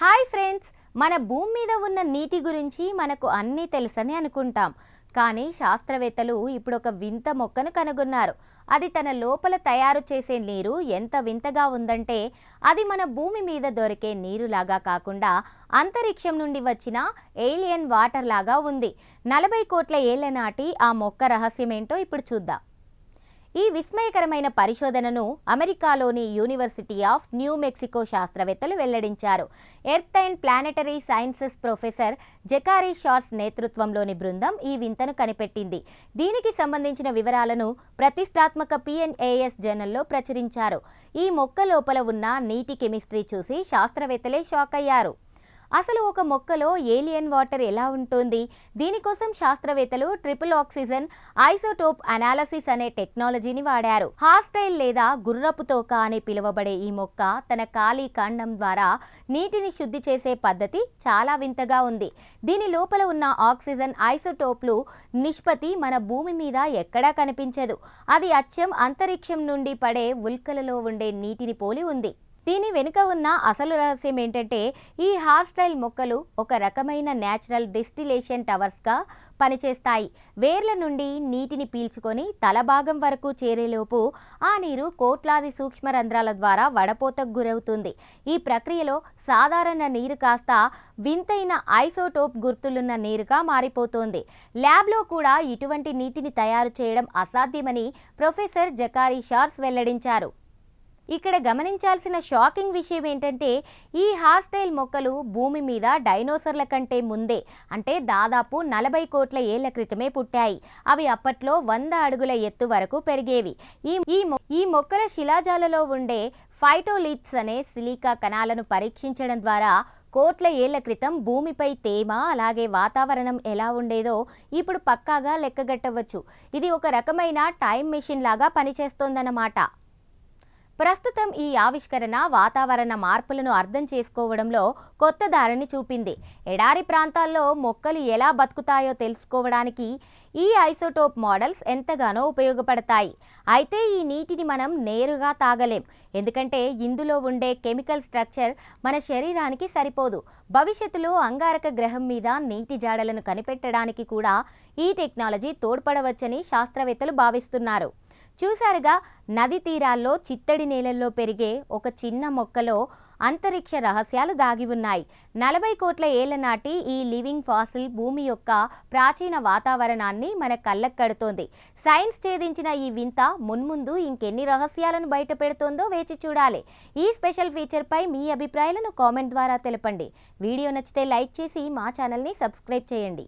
Hi friends, మన భూమి మీద ఉన్న నీటి గురించి మనకు అన్నీ తెలుసని అనుకుంటాం. కానీ శాస్త్రవేత్తలు ఇప్పుడు ఒక వింత మొక్కను కనుగొన్నారు. అది తన లోపల తయారు చేసే నీరు ఎంత వింతగా ఉందంటే అది మన భూమి మీద దొరికే నీరులాగా కాకుండా అంతరిక్షం నుండి వచ్చిన ఏలియన్ వాటర్ లాగా ఉంది. 40 కోట్ల ఏళ్ల నాటి ఆ మొక్క రహస్యమేంటో ఇప్పుడు చూద్దాం. ఈ విస్మయకరమైన పరిశోధనను అమెరికాలోని యూనివర్సిటీ ఆఫ్ న్యూ మెక్సికో శాస్త్రవేత్తలు వెల్లడించారు. Earth and planetary sciences professor Zachary Shorts నేతృత్వంలోని బృందం ఈ వింతను కనిపెట్టింది. దీనికి సంబంధించిన వివరాలను ప్రతిష్టాత్మక PNAS జర్నల్లో ప్రచురించారు. ఈ మొక్క లోపల ఉన్న నీటి కెమిస్ట్రీ చూసి శాస్త్రవేత్తలే షాక్ అయ్యారు. అసలు ఒక మొక్కలో ఏలియన్ వాటర్ ఎలా ఉంటుంది? దీనికోసం శాస్త్రవేత్తలు ట్రిపుల్ ఆక్సిజన్ ఐసోటోప్ అనాలసిస్ అనే టెక్నాలజీని వాడారు. హాస్టైల్ లేదా గుర్రపు తోక అని పిలువబడే ఈ మొక్క తన ఖాళీ కాండం ద్వారా నీటిని శుద్ధి చేసే పద్ధతి చాలా వింతగా ఉంది. దీని లోపల ఉన్న ఆక్సిజన్ ఐసోటోప్లు నిష్పత్తి మన భూమి మీద ఎక్కడా కనిపించదు. అది అచ్చం అంతరిక్షం నుండి పడే ఉల్కలలో ఉండే నీటిని పోలి ఉంది. దీని వెనుక ఉన్న అసలు రహస్యం ఏంటంటే ఈ హార్స్టైల్ మొక్కలు ఒక రకమైన న్యాచురల్ డిస్టిలేషన్ టవర్స్గా పనిచేస్తాయి. వేర్ల నుండి నీటిని పీల్చుకొని తలభాగం వరకు చేరేలోపు ఆ నీరు కోట్లాది సూక్ష్మ రంధ్రాల ద్వారా వడపోతకు గురవుతుంది. ఈ ప్రక్రియలో సాధారణ నీరు కాస్త వింతైన ఐసోటోప్ గుర్తులున్న నీరుగా మారిపోతుంది. ల్యాబ్లో కూడా ఇటువంటి నీటిని తయారు చేయడం అసాధ్యమని ప్రొఫెసర్ జకారీ షార్ట్స్ వెల్లడించారు. ఇక్కడ గమనించాల్సిన షాకింగ్ విషయం ఏంటంటే ఈ హాస్టైల్ మొక్కలు భూమి మీద డైనోసర్ల కంటే ముందే అంటే దాదాపు 40 కోట్ల ఏళ్ల క్రితమే పుట్టాయి. అవి అప్పట్లో 100 అడుగుల ఎత్తు వరకు పెరిగేవి. ఈ మొక్కల శిలాజాలలో ఉండే ఫైటోలిథ్స్ అనే సిలికా కణాలను పరీక్షించడం ద్వారా కోట్ల ఏళ్ల క్రితం భూమిపై తేమ అలాగే వాతావరణం ఎలా ఉండేదో ఇప్పుడు పక్కాగా లెక్కగట్టవచ్చు. ఇది ఒక రకమైన టైం మెషిన్ లాగా పనిచేస్తోందన్నమాట. ప్రస్తుతం ఈ ఆవిష్కరణ వాతావరణ మార్పులను అర్థం చేసుకోవడంలో కొత్త దారిని చూపింది. ఎడారి ప్రాంతాల్లో మొక్కలు ఎలా బతుకుతాయో తెలుసుకోవడానికి ఈ ఐసోటోప్ మోడల్స్ ఎంతగానో ఉపయోగపడతాయి. అయితే ఈ నీటిని మనం నేరుగా తాగలేం, ఎందుకంటే ఇందులో ఉండే కెమికల్ స్ట్రక్చర్ మన శరీరానికి సరిపోదు. భవిష్యత్తులో అంగారక గ్రహం మీద నీటి జాడలను కనిపెట్టడానికి కూడా ఈ టెక్నాలజీ తోడ్పడవచ్చని శాస్త్రవేత్తలు భావిస్తున్నారు. చూసారుగా, నది తీరాల్లో చిత్తడి నేలల్లో పెరిగే ఒక చిన్న మొక్కలో అంతరిక్ష రహస్యాలు దాగి ఉన్నాయి. 40 కోట్ల ఏళ్ల నాటి ఈ లివింగ్ ఫాసిల్ భూమి యొక్క ప్రాచీన వాతావరణాన్ని మన కళ్ళకు కడుతోంది. సైన్స్ ఛేదించిన ఈ వింత మున్ముందు ఇంకెన్ని రహస్యాలను బయట పెడుతోందో వేచి చూడాలి. ఈ స్పెషల్ ఫీచర్పై మీ అభిప్రాయాలను కామెంట్ ద్వారా తెలపండి. వీడియో నచ్చితే లైక్ చేసి మా ఛానల్ని సబ్స్క్రైబ్ చేయండి.